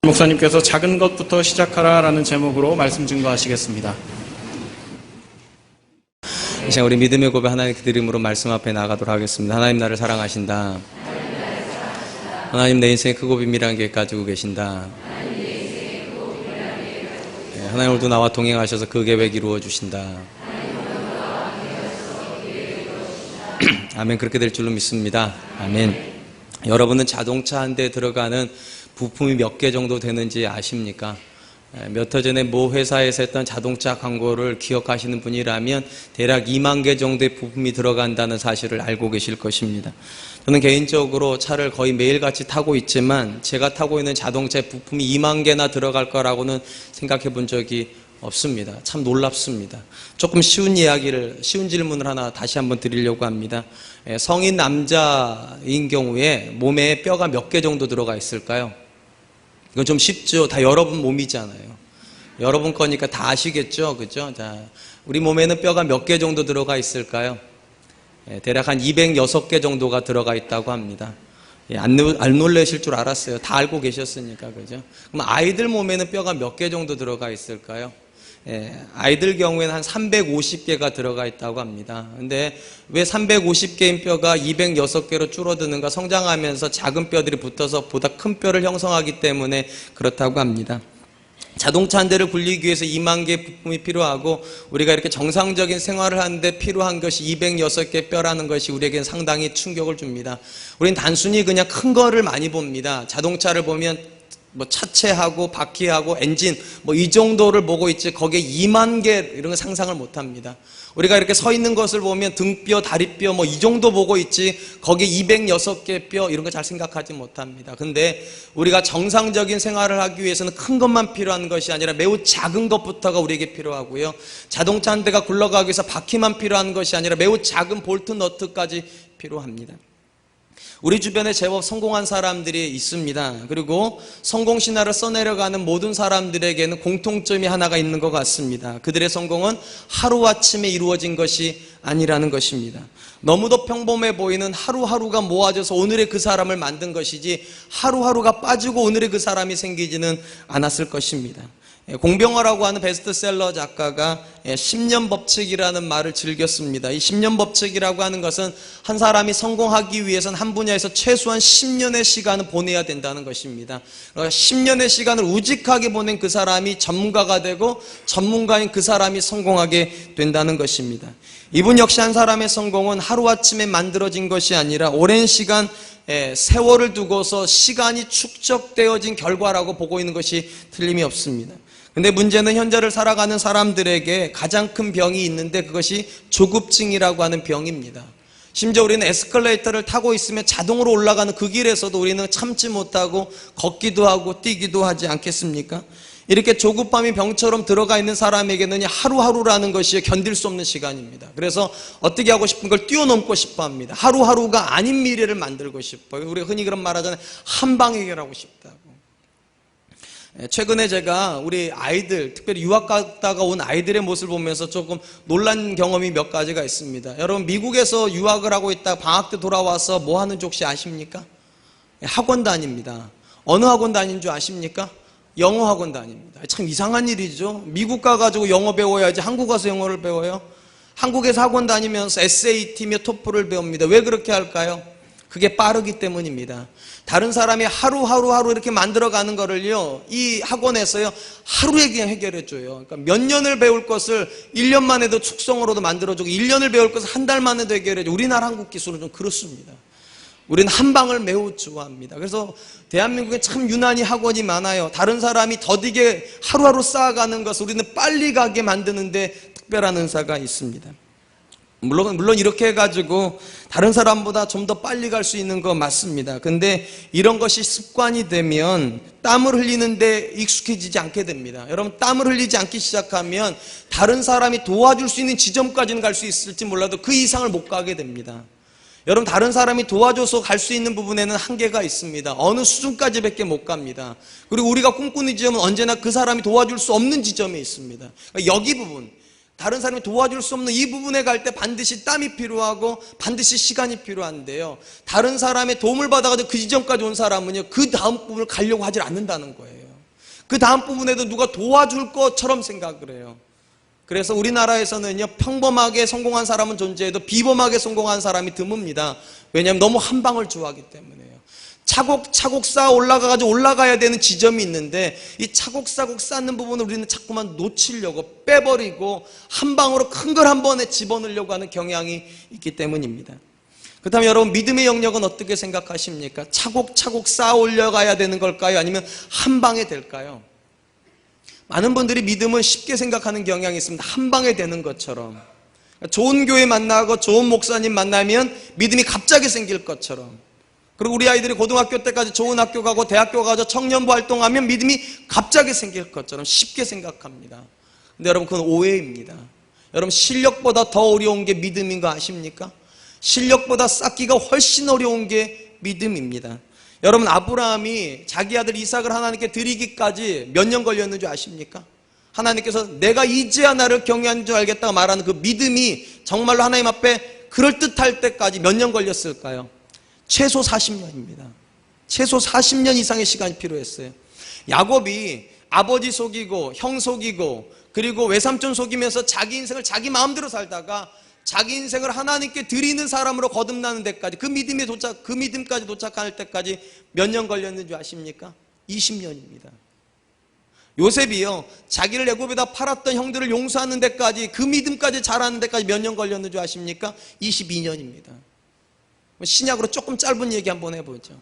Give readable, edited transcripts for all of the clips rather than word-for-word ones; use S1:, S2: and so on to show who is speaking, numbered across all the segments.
S1: 목사님께서 작은 것부터 시작하라라는 제목으로 말씀 증거하시겠습니다.
S2: 이 시간 우리 믿음의 고백 하나님 그 이름으로 말씀 앞에 나가도록 하겠습니다. 하나님 나를 사랑하신다. 하나님 내 인생에 크고 비밀한 계획 가지고 계신다. 하나님 오늘도 나와 동행하셔서 그 계획 이루어 주신다. 아멘. 그렇게 될 줄로 믿습니다. 아멘. 여러분은 자동차 한 대 들어가는 부품이 몇 개 정도 되는지 아십니까? 몇 해 전에 모 회사에서 했던 자동차 광고를 기억하시는 분이라면 대략 2만 개 정도의 부품이 들어간다는 사실을 알고 계실 것입니다. 저는 개인적으로 차를 거의 매일같이 타고 있지만 제가 타고 있는 자동차의 부품이 2만 개나 들어갈 거라고는 생각해 본 적이 없습니다. 참 놀랍습니다. 조금 쉬운 질문을 하나 다시 한번 드리려고 합니다. 성인 남자인 경우에 몸에 뼈가 몇 개 정도 들어가 있을까요? 이건 좀 쉽죠. 다 여러분 몸이잖아요. 여러분 거니까 다 아시겠죠? 그죠? 자, 우리 몸에는 뼈가 몇 개 정도 들어가 있을까요? 대략 한 206개 정도가 들어가 있다고 합니다. 안 놀라실 줄 알았어요. 다 알고 계셨으니까. 그죠? 그럼 아이들 몸에는 뼈가 몇 개 정도 들어가 있을까요? 아이들 경우에는 한 350개가 들어가 있다고 합니다. 근데 왜 350개인 뼈가 206개로 줄어드는가? 성장하면서 작은 뼈들이 붙어서 보다 큰 뼈를 형성하기 때문에 그렇다고 합니다. 자동차 한 대를 굴리기 위해서 2만 개의 부품이 필요하고 우리가 이렇게 정상적인 생활을 하는데 필요한 것이 206개 뼈라는 것이 우리에겐 상당히 충격을 줍니다. 우리는 단순히 그냥 큰 거를 많이 봅니다. 자동차를 보면 차체하고 바퀴하고 엔진 이 정도를 보고 있지 거기에 2만 개 이런 거 상상을 못 합니다. 우리가 이렇게 서 있는 것을 보면 등뼈, 다리뼈 이 정도 보고 있지 거기에 206개 뼈 이런 거 잘 생각하지 못합니다. 근데 우리가 정상적인 생활을 하기 위해서는 큰 것만 필요한 것이 아니라 매우 작은 것부터가 우리에게 필요하고요. 자동차 한 대가 굴러가기 위해서 바퀴만 필요한 것이 아니라 매우 작은 볼트, 너트까지 필요합니다. 우리 주변에 제법 성공한 사람들이 있습니다. 그리고 성공 신화를 써내려가는 모든 사람들에게는 공통점이 하나가 있는 것 같습니다. 그들의 성공은 하루아침에 이루어진 것이 아니라는 것입니다. 너무도 평범해 보이는 하루하루가 모아져서 오늘의 그 사람을 만든 것이지 하루하루가 빠지고 오늘의 그 사람이 생기지는 않았을 것입니다. 공병화라고 하는 베스트셀러 작가가 10년 법칙이라는 말을 즐겼습니다. 이 10년 법칙이라고 하는 것은 한 사람이 성공하기 위해서는 한 분야에서 최소한 10년의 시간을 보내야 된다는 것입니다. 그러니까 10년의 시간을 우직하게 보낸 그 사람이 전문가가 되고 전문가인 그 사람이 성공하게 된다는 것입니다. 이분 역시 한 사람의 성공은 하루아침에 만들어진 것이 아니라 오랜 시간 세월을 두고서 시간이 축적되어진 결과라고 보고 있는 것이 틀림이 없습니다. 근데 문제는 현재를 살아가는 사람들에게 가장 큰 병이 있는데 그것이 조급증이라고 하는 병입니다. 심지어 우리는 에스컬레이터를 타고 있으면 자동으로 올라가는 그 길에서도 우리는 참지 못하고 걷기도 하고 뛰기도 하지 않겠습니까? 이렇게 조급함이 병처럼 들어가 있는 사람에게는 하루하루라는 것이 견딜 수 없는 시간입니다. 그래서 어떻게 하고 싶은 걸 뛰어넘고 싶어 합니다. 하루하루가 아닌 미래를 만들고 싶어요. 우리가 흔히 그런 말 하잖아요. 한 방에 해결하고 싶다고. 최근에 제가 우리 아이들, 특별히 유학 갔다가 온 아이들의 모습을 보면서 조금 놀란 경험이 몇 가지가 있습니다. 여러분, 미국에서 유학을 하고 있다 방학 때 돌아와서 뭐 하는지 혹시 아십니까? 학원 다닙니다. 어느 학원 다니는 줄 아십니까? 영어 학원 다닙니다. 참 이상한 일이죠. 미국 가가지고 영어 배워야지 한국 가서 영어를 배워요? 한국에서 학원 다니면서 SAT며 토플을 배웁니다. 왜 그렇게 할까요? 그게 빠르기 때문입니다. 다른 사람이 하루 이렇게 만들어가는 거를요, 이 학원에서요, 하루에 그냥 해결해줘요. 그러니까 몇 년을 배울 것을 1년 만에도 축성으로도 만들어주고 1년을 배울 것을 한 달 만에도 해결해주고 우리나라 한국 기술은 좀 그렇습니다. 우리는 한 방을 매우 좋아합니다. 그래서 대한민국에 참 유난히 학원이 많아요. 다른 사람이 더디게 하루하루 쌓아가는 것을 우리는 빨리 가게 만드는데 특별한 은사가 있습니다. 물론 이렇게 해가지고 다른 사람보다 좀 더 빨리 갈 수 있는 거 맞습니다. 근데 이런 것이 습관이 되면 땀을 흘리는데 익숙해지지 않게 됩니다. 여러분, 땀을 흘리지 않기 시작하면 다른 사람이 도와줄 수 있는 지점까지는 갈 수 있을지 몰라도 그 이상을 못 가게 됩니다. 여러분, 다른 사람이 도와줘서 갈 수 있는 부분에는 한계가 있습니다. 어느 수준까지밖에 못 갑니다. 그리고 우리가 꿈꾸는 지점은 언제나 그 사람이 도와줄 수 없는 지점에 있습니다. 그러니까 여기 부분, 다른 사람이 도와줄 수 없는 이 부분에 갈 때 반드시 땀이 필요하고 반드시 시간이 필요한데요, 다른 사람의 도움을 받아가지고 그 지점까지 온 사람은요, 그 다음 부분을 가려고 하질 않는다는 거예요. 그 다음 부분에도 누가 도와줄 것처럼 생각을 해요. 그래서 우리나라에서는요, 평범하게 성공한 사람은 존재해도 비범하게 성공한 사람이 드뭅니다. 왜냐하면 너무 한 방을 좋아하기 때문에요. 차곡차곡 쌓아 올라가가지고 올라가야 되는 지점이 있는데 이 차곡차곡 쌓는 부분을 우리는 자꾸만 놓치려고 빼버리고 한 방으로 큰 걸 한 번에 집어넣으려고 하는 경향이 있기 때문입니다. 그렇다면 여러분, 믿음의 영역은 어떻게 생각하십니까? 차곡차곡 쌓아 올려가야 되는 걸까요? 아니면 한 방에 될까요? 많은 분들이 믿음을 쉽게 생각하는 경향이 있습니다. 한 방에 되는 것처럼. 좋은 교회 만나고 좋은 목사님 만나면 믿음이 갑자기 생길 것처럼. 그리고 우리 아이들이 고등학교 때까지 좋은 학교 가고 대학교 가서 청년부 활동하면 믿음이 갑자기 생길 것처럼 쉽게 생각합니다. 근데 여러분, 그건 오해입니다. 여러분, 실력보다 더 어려운 게 믿음인 거 아십니까? 실력보다 쌓기가 훨씬 어려운 게 믿음입니다. 여러분, 아브라함이 자기 아들 이삭을 하나님께 드리기까지 몇 년 걸렸는 줄 아십니까? 하나님께서 내가 이제야 나를 경외하는 줄 알겠다고 말하는 그 믿음이 정말로 하나님 앞에 그럴듯할 때까지 몇 년 걸렸을까요? 최소 40년입니다. 최소 40년 이상의 시간이 필요했어요. 야곱이 아버지 속이고 형 속이고 그리고 외삼촌 속이면서 자기 인생을 자기 마음대로 살다가 자기 인생을 하나님께 드리는 사람으로 거듭나는 데까지, 그 믿음까지 도착할 때까지 몇 년 걸렸는 줄 아십니까? 20년입니다. 요셉이요, 자기를 애굽에다 팔았던 형들을 용서하는 데까지, 그 믿음까지 자라는 데까지 몇 년 걸렸는 줄 아십니까? 22년입니다. 신약으로 조금 짧은 얘기 한번 해보죠.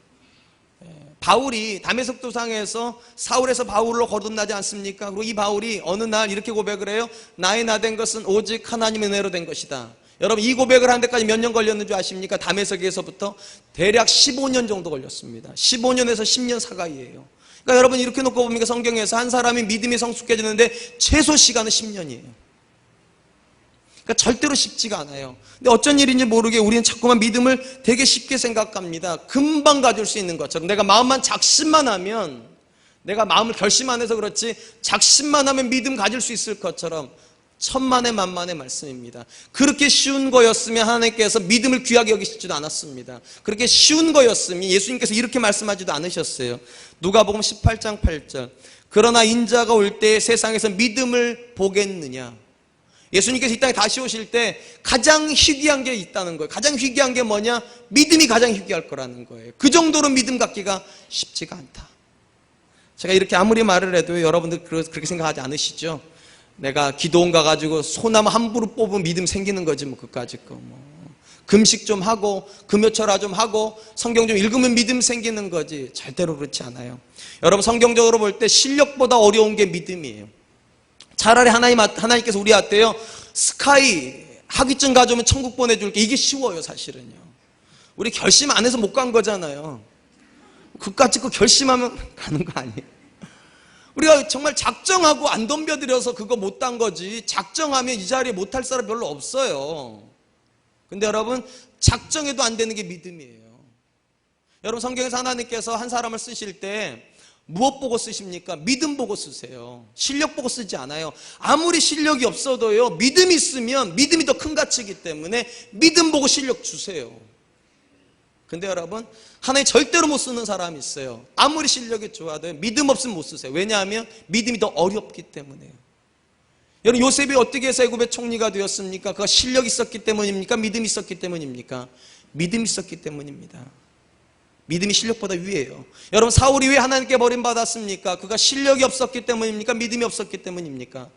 S2: 바울이 다메섹 도상에서 사울에서 바울로 거듭나지 않습니까? 그리고 이 바울이 어느 날 이렇게 고백을 해요. 나의 나 된 것은 오직 하나님의 은혜로 된 것이다. 여러분, 이 고백을 하는 데까지 몇 년 걸렸는 줄 아십니까? 다메섹에서부터 대략 15년 정도 걸렸습니다. 15년에서 10년 사가이에요. 그러니까 여러분, 이렇게 놓고 보니까 성경에서 한 사람이 믿음이 성숙해지는데 최소 시간은 10년이에요. 그러니까 절대로 쉽지가 않아요. 근데 어쩐 일인지 모르게 우리는 자꾸만 믿음을 되게 쉽게 생각합니다. 금방 가질 수 있는 것처럼. 내가 마음만 작심만 하면, 내가 마음을 결심 안 해서 그렇지 작심만 하면 믿음 가질 수 있을 것처럼 천만의 만만의 말씀입니다. 그렇게 쉬운 거였으면 하나님께서 믿음을 귀하게 여기시지도 않았습니다. 그렇게 쉬운 거였으면 예수님께서 이렇게 말씀하지도 않으셨어요. 누가복음 18장 8절. 그러나 인자가 올 때에 세상에서 믿음을 보겠느냐. 예수님께서 이 땅에 다시 오실 때 가장 희귀한 게 있다는 거예요. 가장 희귀한 게 뭐냐? 믿음이 가장 희귀할 거라는 거예요. 그 정도로 믿음 갖기가 쉽지가 않다. 제가 이렇게 아무리 말을 해도 여러분들 그렇게 생각하지 않으시죠? 내가 기도원 가가지고 소나무 함부로 뽑으면 믿음 생기는 거지 뭐 그까짓 거 뭐. 금식 좀 하고 금요철화 좀 하고 성경 좀 읽으면 믿음 생기는 거지. 절대로 그렇지 않아요. 여러분, 성경적으로 볼 때 실력보다 어려운 게 믿음이에요. 차라리 하나님께서 우리한테요, 스카이 학위증 가져오면 천국 보내줄게, 이게 쉬워요. 사실은요, 우리 결심 안 해서 못 간 거잖아요. 그까짓 거 결심하면 가는 거 아니에요. 우리가 정말 작정하고 안 덤벼들여서 그거 못 딴 거지, 작정하면 이 자리에 못 할 사람 별로 없어요. 근데 여러분, 작정해도 안 되는 게 믿음이에요. 여러분, 성경에서 하나님께서 한 사람을 쓰실 때 무엇 보고 쓰십니까? 믿음 보고 쓰세요. 실력 보고 쓰지 않아요. 아무리 실력이 없어도요, 믿음이 있으면 믿음이 더 큰 가치이기 때문에 믿음 보고 실력 주세요. 근데 여러분, 하나님 절대로 못 쓰는 사람이 있어요. 아무리 실력이 좋아도 믿음 없으면 못 쓰세요. 왜냐하면 믿음이 더 어렵기 때문에요. 여러분, 요셉이 어떻게 해서 애굽의 총리가 되었습니까? 그가 실력이 있었기 때문입니까? 믿음이 있었기 때문입니까? 믿음이 있었기 때문입니다. 믿음이 실력보다 위에요. 여러분, 사울이 왜 하나님께 버림받았습니까? 그가 실력이 없었기 때문입니까? 믿음이 없었기 때문입니까?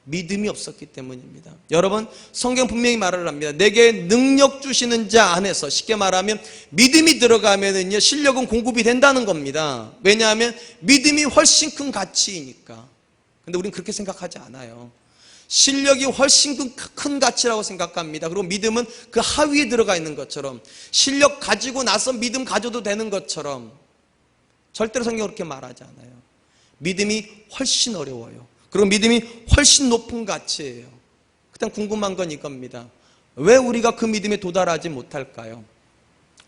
S2: 믿음이 없었기 때문입니다. 여러분, 성경 분명히 말을 합니다. 내게 능력 주시는 자 안에서, 쉽게 말하면 믿음이 들어가면은요, 실력은 공급이 된다는 겁니다. 왜냐하면 믿음이 훨씬 큰 가치이니까. 근데 우리는 그렇게 생각하지 않아요. 실력이 훨씬 큰 가치라고 생각합니다. 그리고 믿음은 그 하위에 들어가 있는 것처럼, 실력 가지고 나서 믿음 가져도 되는 것처럼, 절대로 성경은 그렇게 말하지 않아요. 믿음이 훨씬 어려워요. 그리고 믿음이 훨씬 높은 가치예요. 그냥 궁금한 건 이겁니다. 왜 우리가 그 믿음에 도달하지 못할까요?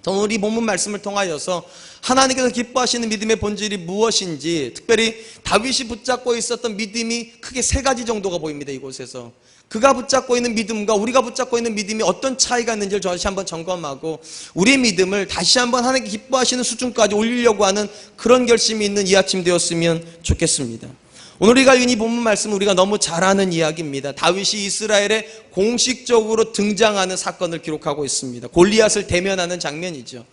S2: 저는 우리 본문 말씀을 통하여서 하나님께서 기뻐하시는 믿음의 본질이 무엇인지, 특별히 다윗이 붙잡고 있었던 믿음이 크게 세 가지 정도가 보입니다. 이곳에서 그가 붙잡고 있는 믿음과 우리가 붙잡고 있는 믿음이 어떤 차이가 있는지를 다시 한번 점검하고 우리의 믿음을 다시 한번 하나님께 기뻐하시는 수준까지 올리려고 하는 그런 결심이 있는 이 아침 되었으면 좋겠습니다. 오늘 우리가 읽은 이 본문 말씀은 우리가 너무 잘 아는 이야기입니다. 다윗이 이스라엘에 공식적으로 등장하는 사건을 기록하고 있습니다. 골리앗을 대면하는 장면이죠.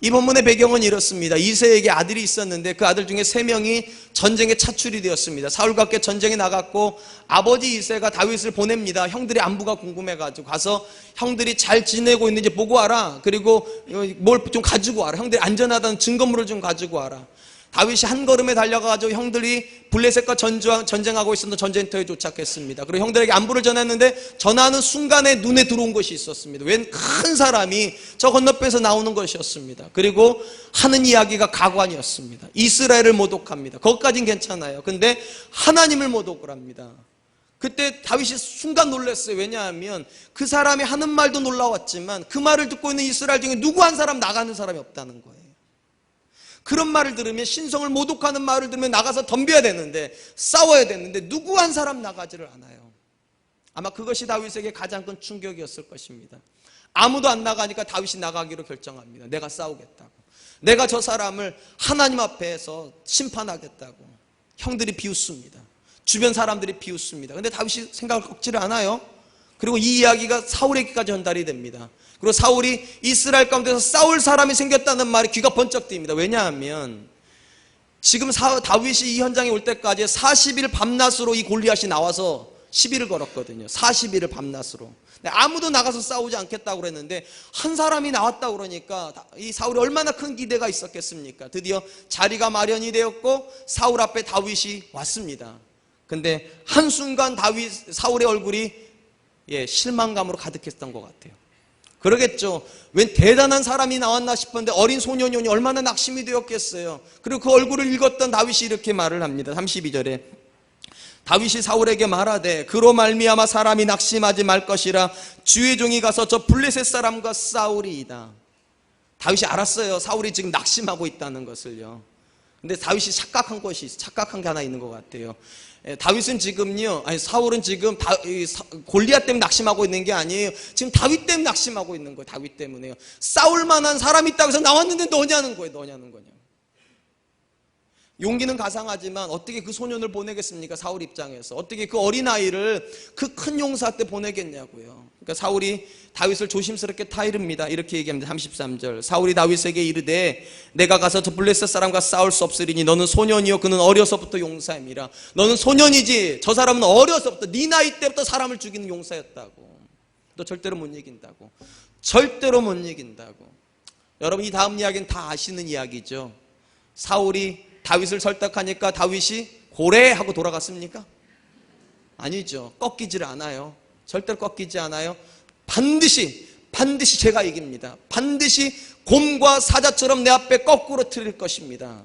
S2: 이 본문의 배경은 이렇습니다. 이새에게 아들이 있었는데 그 아들 중에 3명이 전쟁에 차출이 되었습니다. 사울과 함께 전쟁에 나갔고 아버지 이새가 다윗을 보냅니다. 형들의 안부가 궁금해가지고 가서 형들이 잘 지내고 있는지 보고 와라. 그리고 뭘 좀 가지고 와라. 형들이 안전하다는 증거물을 좀 가지고 와라. 다윗이 한 걸음에 달려가지고 형들이 블레셋과 전쟁하고 있었던 전쟁터에 도착했습니다. 그리고 형들에게 안부를 전했는데 전하는 순간에 눈에 들어온 것이 있었습니다. 웬 큰 사람이 저 건너편에서 나오는 것이었습니다. 그리고 하는 이야기가 가관이었습니다. 이스라엘을 모독합니다. 거기까지는 괜찮아요. 근데 하나님을 모독을 합니다. 그때 다윗이 순간 놀랐어요. 왜냐하면 그 사람이 하는 말도 놀라웠지만 그 말을 듣고 있는 이스라엘 중에 누구 한 사람 나가는 사람이 없다는 거예요. 그런 말을 들으면, 신성을 모독하는 말을 들으면 나가서 덤벼야 되는데, 싸워야 되는데 누구 한 사람 나가지를 않아요. 아마 그것이 다윗에게 가장 큰 충격이었을 것입니다. 아무도 안 나가니까 다윗이 나가기로 결정합니다. 내가 싸우겠다고, 내가 저 사람을 하나님 앞에서 심판하겠다고. 형들이 비웃습니다. 주변 사람들이 비웃습니다. 근데 다윗이 생각을 꺾지를 않아요. 그리고 이 이야기가 사울에게까지 전달이 됩니다. 그리고 사울이 이스라엘 가운데서 싸울 사람이 생겼다는 말이 귀가 번쩍 뜨입니다. 왜냐하면 지금 다윗이 이 현장에 올 때까지 40일 밤낮으로 이 골리앗이 나와서 시비를 걸었거든요. 40일을 밤낮으로. 아무도 나가서 싸우지 않겠다고 그랬는데 한 사람이 나왔다고 그러니까 이 사울이 얼마나 큰 기대가 있었겠습니까? 드디어 자리가 마련이 되었고 사울 앞에 다윗이 왔습니다. 근데 한순간 사울의 얼굴이 실망감으로 가득했던 것 같아요. 그러겠죠. 웬 대단한 사람이 나왔나 싶었는데 어린 소년이 얼마나 낙심이 되었겠어요. 그리고 그 얼굴을 읽었던 다윗이 이렇게 말을 합니다. 32절에 다윗이 사울에게 말하되 그로 말미암아 사람이 낙심하지 말 것이라 주의 종이 가서 저 블레셋 사람과 싸우리이다. 다윗이 알았어요. 사울이 지금 낙심하고 있다는 것을요. 근데 다윗이 착각한 게 하나 있는 것 같아요. 다윗은 지금요, 사울은 지금 골리앗 때문에 낙심하고 있는 게 아니에요. 지금 다윗 때문에 낙심하고 있는 거예요. 다윗 때문에요. 싸울 만한 사람이 있다고 해서 나왔는데 너냐는 거예요. 용기는 가상하지만 어떻게 그 소년을 보내겠습니까? 사울 입장에서 어떻게 그 어린아이를 그 큰 용사 때 보내겠냐고요. 그러니까 사울이 다윗을 조심스럽게 타이릅니다. 이렇게 얘기합니다. 33절 사울이 다윗에게 이르되 내가 가서 저 블레셋 사람과 싸울 수 없으리니 너는 소년이요 그는 어려서부터 용사임이라. 너는 소년이지 저 사람은 어려서부터 네 나이 때부터 사람을 죽이는 용사였다고. 너 절대로 못 이긴다고. 절대로 못 이긴다고. 여러분 이 다음 이야기는 다 아시는 이야기죠. 사울이 다윗을 설득하니까 다윗이 고래하고 돌아갔습니까? 아니죠. 꺾이질 않아요. 절대로 꺾이지 않아요. 반드시 제가 이깁니다. 반드시 곰과 사자처럼 내 앞에 거꾸로 틀릴 것입니다.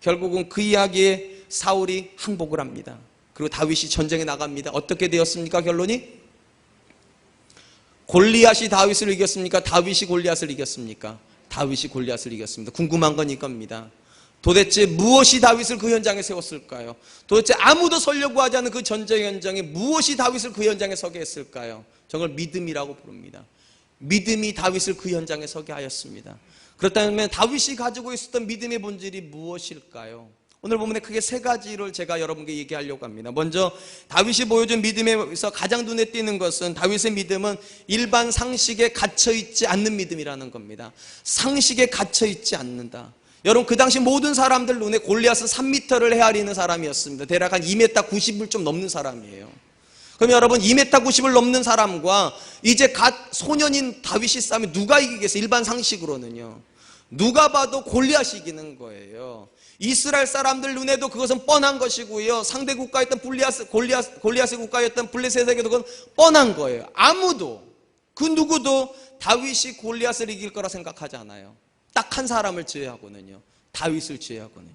S2: 결국은 그 이야기에 사울이 항복을 합니다. 그리고 다윗이 전쟁에 나갑니다. 어떻게 되었습니까? 결론이? 골리앗이 다윗을 이겼습니까? 다윗이 골리앗을 이겼습니까? 다윗이 골리앗을 이겼습니다. 궁금한 건 이겁니다. 도대체 무엇이 다윗을 그 현장에 세웠을까요? 도대체 아무도 서려고 하지 않는 그 전쟁 현장에 무엇이 다윗을 그 현장에 서게 했을까요? 저걸 믿음이라고 부릅니다. 믿음이 다윗을 그 현장에 서게 하였습니다. 그렇다면 다윗이 가지고 있었던 믿음의 본질이 무엇일까요? 오늘 본문에 크게 3가지를 제가 여러분께 얘기하려고 합니다. 먼저 다윗이 보여준 믿음에서 가장 눈에 띄는 것은 다윗의 믿음은 일반 상식에 갇혀있지 않는 믿음이라는 겁니다. 상식에 갇혀있지 않는다. 여러분 그 당시 모든 사람들 눈에 골리앗은 3m를 헤아리는 사람이었습니다. 대략 한 2m 90을 좀 넘는 사람이에요. 그럼 여러분 2m 90을 넘는 사람과 이제 갓 소년인 다윗이 싸우면 누가 이기겠어요? 일반 상식으로는요. 누가 봐도 골리앗이 이기는 거예요. 이스라엘 사람들 눈에도 그것은 뻔한 것이고요. 상대 국가였던 골리앗의 국가였던 블레셋에게도 그건 뻔한 거예요. 아무도 그 누구도 다윗이 골리앗을 이길 거라 생각하지 않아요. 딱 한 사람을 제외하고는요. 다윗을 제외하고는요.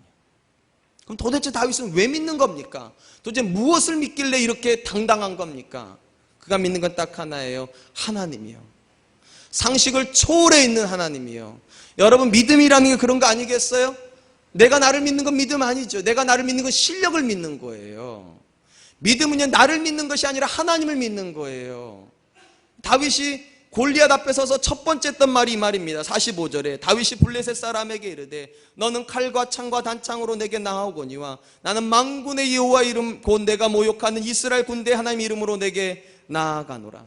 S2: 그럼 도대체 다윗은 왜 믿는 겁니까? 도대체 무엇을 믿길래 이렇게 당당한 겁니까? 그가 믿는 건 딱 하나예요. 하나님이요. 상식을 초월해 있는 하나님이요. 여러분 믿음이라는 게 그런 거 아니겠어요? 내가 나를 믿는 건 믿음 아니죠. 내가 나를 믿는 건 실력을 믿는 거예요. 믿음은요, 나를 믿는 것이 아니라 하나님을 믿는 거예요. 다윗이 골리앗 앞에 서서 첫 번째 했던 말이 이 말입니다. 45절에 다윗이 블레셋 사람에게 이르되 너는 칼과 창과 단창으로 내게 나아오거니와 나는 만군의 여호와 이름 곧 내가 모욕하는 이스라엘 군대 하나님 이름으로 내게 나아가노라.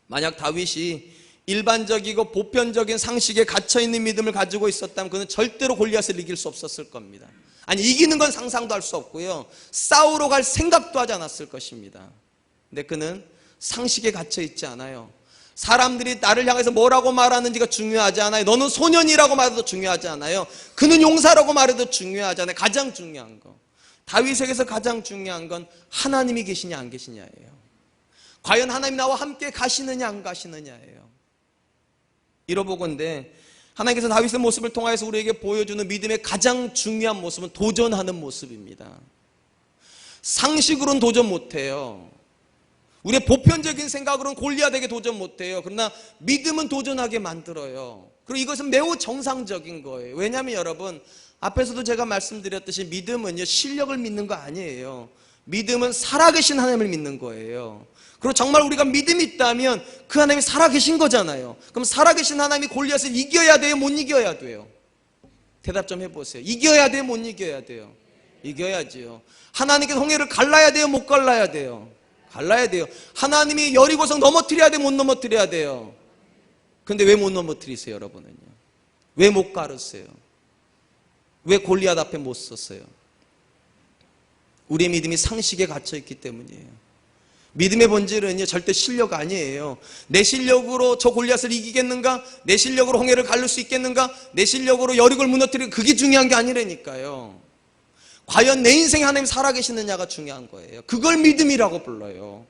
S2: 만약 다윗이 일반적이고 보편적인 상식에 갇혀있는 믿음을 가지고 있었다면 그는 절대로 골리앗을 이길 수 없었을 겁니다. 아니, 이기는 건 상상도 할 수 없고요, 싸우러 갈 생각도 하지 않았을 것입니다. 근데 그는 상식에 갇혀있지 않아요. 사람들이 나를 향해서 뭐라고 말하는지가 중요하지 않아요. 너는 소년이라고 말해도 중요하지 않아요. 그는 용사라고 말해도 중요하지 않아요. 가장 중요한 거, 다윗에게서 가장 중요한 건 하나님이 계시냐 안 계시냐예요. 과연 하나님이 나와 함께 가시느냐 안 가시느냐예요. 이러보건대 하나님께서 다윗의 모습을 통하여서 우리에게 보여주는 믿음의 가장 중요한 모습은 도전하는 모습입니다. 상식으로는 도전 못해요. 우리의 보편적인 생각으로는 골리앗에게 도전 못해요. 그러나 믿음은 도전하게 만들어요. 그리고 이것은 매우 정상적인 거예요. 왜냐하면 여러분, 앞에서도 제가 말씀드렸듯이 믿음은요, 실력을 믿는 거 아니에요. 믿음은 살아계신 하나님을 믿는 거예요. 그리고 정말 우리가 믿음이 있다면 그 하나님이 살아계신 거잖아요. 그럼 살아계신 하나님이 골리앗을 이겨야 돼요? 못 이겨야 돼요? 대답 좀 해보세요. 이겨야 돼요? 못 이겨야 돼요? 이겨야지요. 하나님께서 홍해를 갈라야 돼요? 못 갈라야 돼요? 갈라야 돼요. 하나님이 여리고성 넘어뜨려야 돼요? 못 넘어뜨려야 돼요? 근데 왜 못 넘어뜨리세요, 여러분은요? 왜 못 가르세요? 왜 골리앗 앞에 못 섰어요? 우리의 믿음이 상식에 갇혀있기 때문이에요. 믿음의 본질은요, 절대 실력 아니에요. 내 실력으로 저 골리앗을 이기겠는가? 내 실력으로 홍해를 가를 수 있겠는가? 내 실력으로 여리고를 무너뜨리고, 그게 중요한 게 아니라니까요. 과연 내 인생에 하나님 살아계시느냐가 중요한 거예요. 그걸 믿음이라고 불러요.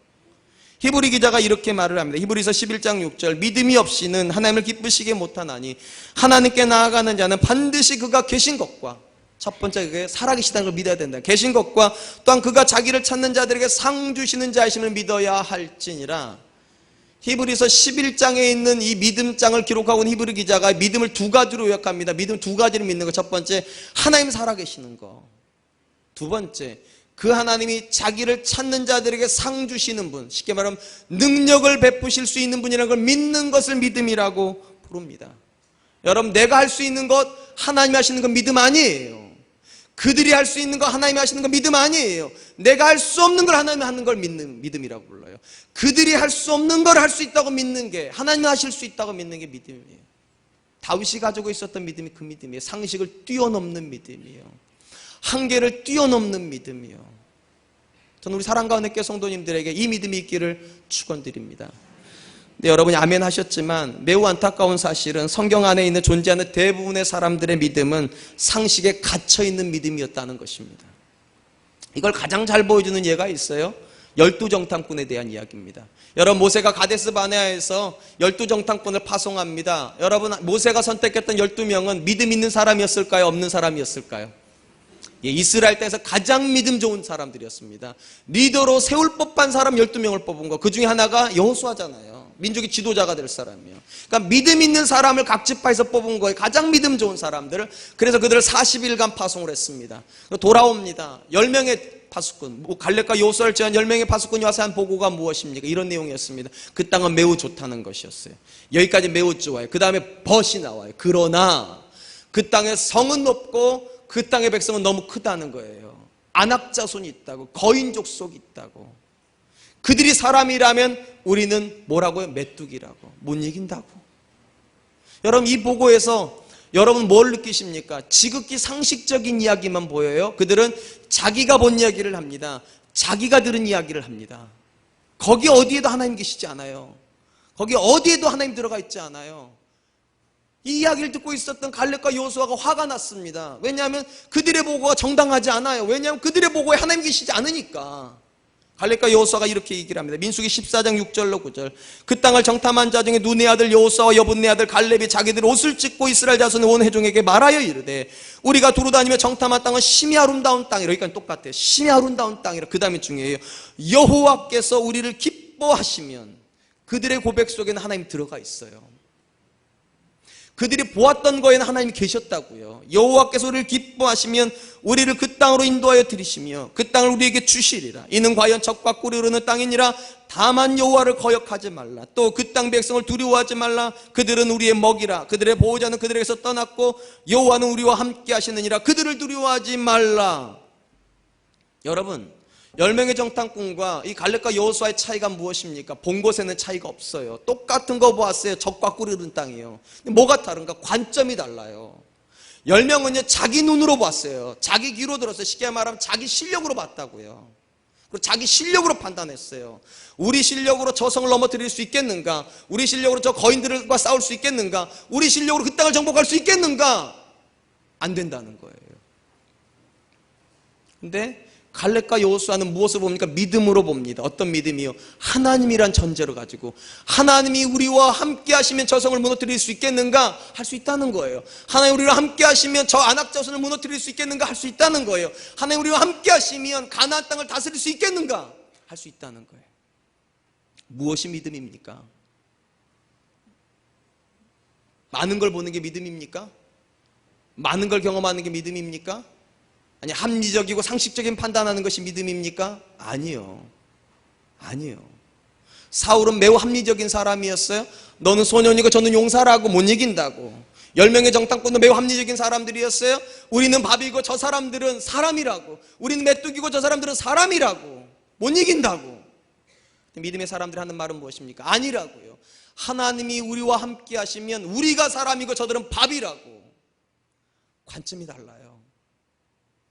S2: 히브리 기자가 이렇게 말을 합니다. 히브리서 11장 6절, 믿음이 없이는 하나님을 기쁘시게 못하나니 하나님께 나아가는 자는 반드시 그가 계신 것과, 첫 번째 그게 살아계시다는 걸 믿어야 된다. 계신 것과 또한 그가 자기를 찾는 자들에게 상 주시는 자이심을 믿어야 할지니라. 히브리서 11장에 있는 이 믿음장을 기록하고 있는 히브리 기자가 믿음을 두 가지로 요약합니다. 믿음 두 가지를 믿는 거. 첫 번째, 하나님 살아계시는 거. 두 번째, 그 하나님이 자기를 찾는 자들에게 상 주시는 분, 쉽게 말하면 능력을 베푸실 수 있는 분이라는 걸 믿는 것을 믿음이라고 부릅니다. 여러분, 내가 할 수 있는 것 하나님이 하시는 건 믿음 아니에요. 그들이 할 수 있는 거 하나님이 하시는 건 믿음 아니에요. 내가 할 수 없는 걸 하나님이 하는 걸 믿는 믿음이라고 불러요. 그들이 할 수 없는 걸 할 수 있다고 믿는 게, 하나님이 하실 수 있다고 믿는 게 믿음이에요. 다윗이 가지고 있었던 믿음이 그 믿음이에요. 상식을 뛰어넘는 믿음이에요. 한계를 뛰어넘는 믿음이요. 저는 우리 사랑과 은혜교회 성도님들에게 이 믿음이 있기를 축원드립니다. 네, 여러분이 아멘 하셨지만 매우 안타까운 사실은 성경 안에 있는 존재하는 대부분의 사람들의 믿음은 상식에 갇혀있는 믿음이었다는 것입니다. 이걸 가장 잘 보여주는 예가 있어요. 12정탐꾼에 대한 이야기입니다. 여러분, 모세가 가데스 바네아에서 12정탐꾼을 파송합니다. 여러분, 모세가 선택했던 12명은 믿음 있는 사람이었을까요? 없는 사람이었을까요? 이스라엘 땅에서 가장 믿음 좋은 사람들이었습니다. 리더로 세울 법한 사람 12명을 뽑은 거, 그 중에 하나가 여호수아잖아요. 민족의 지도자가 될 사람이에요. 그러니까 믿음 있는 사람을 각 지파에서 뽑은 거예요. 가장 믿음 좋은 사람들을. 그래서 그들을 40일간 파송을 했습니다. 돌아옵니다. 10명의 파수꾼, 갈렙과 여호수아를 제한 10명의 파수꾼이 와서 한 보고가 무엇입니까? 이런 내용이었습니다. 그 땅은 매우 좋다는 것이었어요. 여기까지 매우 좋아요. 그 다음에 벗이 나와요. 그러나 그 땅의 성은 높고 그 땅의 백성은 너무 크다는 거예요. 안악자손이 있다고, 거인 족속이 있다고. 그들이 사람이라면 우리는 뭐라고요? 메뚜기라고. 못 이긴다고. 여러분, 이 보고에서 여러분 뭘 느끼십니까? 지극히 상식적인 이야기만 보여요. 그들은 자기가 본 이야기를 합니다. 자기가 들은 이야기를 합니다. 거기 어디에도 하나님 계시지 않아요. 거기 어디에도 하나님 들어가 있지 않아요. 이 이야기를 듣고 있었던 갈렙과 여호수아가 화가 났습니다. 왜냐하면 그들의 보고가 정당하지 않아요. 왜냐하면 그들의 보고에 하나님 계시지 않으니까. 갈렙과 여호수아가 이렇게 얘기를 합니다. 민수기 14장 6절로 9절. 그 땅을 정탐한 자 중에 눈의 아들 여호수아와 여분네 아들 갈렙이 자기들 옷을 찢고 이스라엘 자손의 온 회중에게 말하여 이르되 우리가 두루다니며 정탐한 땅은 심히 아름다운 땅이라. 여기까지 똑같아요. 심히 아름다운 땅이라. 그 다음에 중요해요. 여호와께서 우리를 기뻐하시면. 그들의 고백 속에는 하나님 들어가 있어요. 그들이 보았던 거에는 하나님이 계셨다고요. 여호와께서 우리를 기뻐하시면 우리를 그 땅으로 인도하여 들이시며 그 땅을 우리에게 주시리라. 이는 과연 적과 꿀이 흐르는 땅이니라. 다만 여호와를 거역하지 말라. 또 그 땅 백성을 두려워하지 말라. 그들은 우리의 먹이라. 그들의 보호자는 그들에게서 떠났고 여호와는 우리와 함께 하시느니라. 그들을 두려워하지 말라. 여러분, 10명의 정탐꾼과 이 갈렙과 여호수아의 차이가 무엇입니까? 본 곳에는 차이가 없어요. 똑같은 거 보았어요. 적과 꿀이 흐르는 땅이에요. 근데 뭐가 다른가? 관점이 달라요. 10명은요 자기 눈으로 봤어요. 자기 귀로 들었어요. 쉽게 말하면 자기 실력으로 봤다고요. 그리고 자기 실력으로 판단했어요. 우리 실력으로 저 성을 넘어뜨릴 수 있겠는가? 우리 실력으로 저 거인들과 싸울 수 있겠는가? 우리 실력으로 그 땅을 정복할 수 있겠는가? 안 된다는 거예요. 근데 갈렙과 여호수아는 무엇을 봅니까? 믿음으로 봅니다. 어떤 믿음이요? 하나님이란 전제를 가지고 하나님이 우리와 함께 하시면 저 성을 무너뜨릴 수 있겠는가? 할 수 있다는 거예요. 하나님 우리와 함께 하시면 저 안악 자손을 무너뜨릴 수 있겠는가? 할 수 있다는 거예요. 하나님 우리와 함께 하시면 가나안 땅을 다스릴 수 있겠는가? 할 수 있다는 거예요. 무엇이 믿음입니까? 많은 걸 보는 게 믿음입니까? 많은 걸 경험하는 게 믿음입니까? 아니, 합리적이고 상식적인 판단하는 것이 믿음입니까? 아니요. 아니요. 사울은 매우 합리적인 사람이었어요. 너는 소년이고 저는 용사라고 못 이긴다고. 10명의 정탐꾼도 매우 합리적인 사람들이었어요. 우리는 밥이고 저 사람들은 사람이라고. 우리는 메뚜기고 저 사람들은 사람이라고. 못 이긴다고. 믿음의 사람들이 하는 말은 무엇입니까? 아니라고요. 하나님이 우리와 함께 하시면 우리가 사람이고 저들은 밥이라고. 관점이 달라요.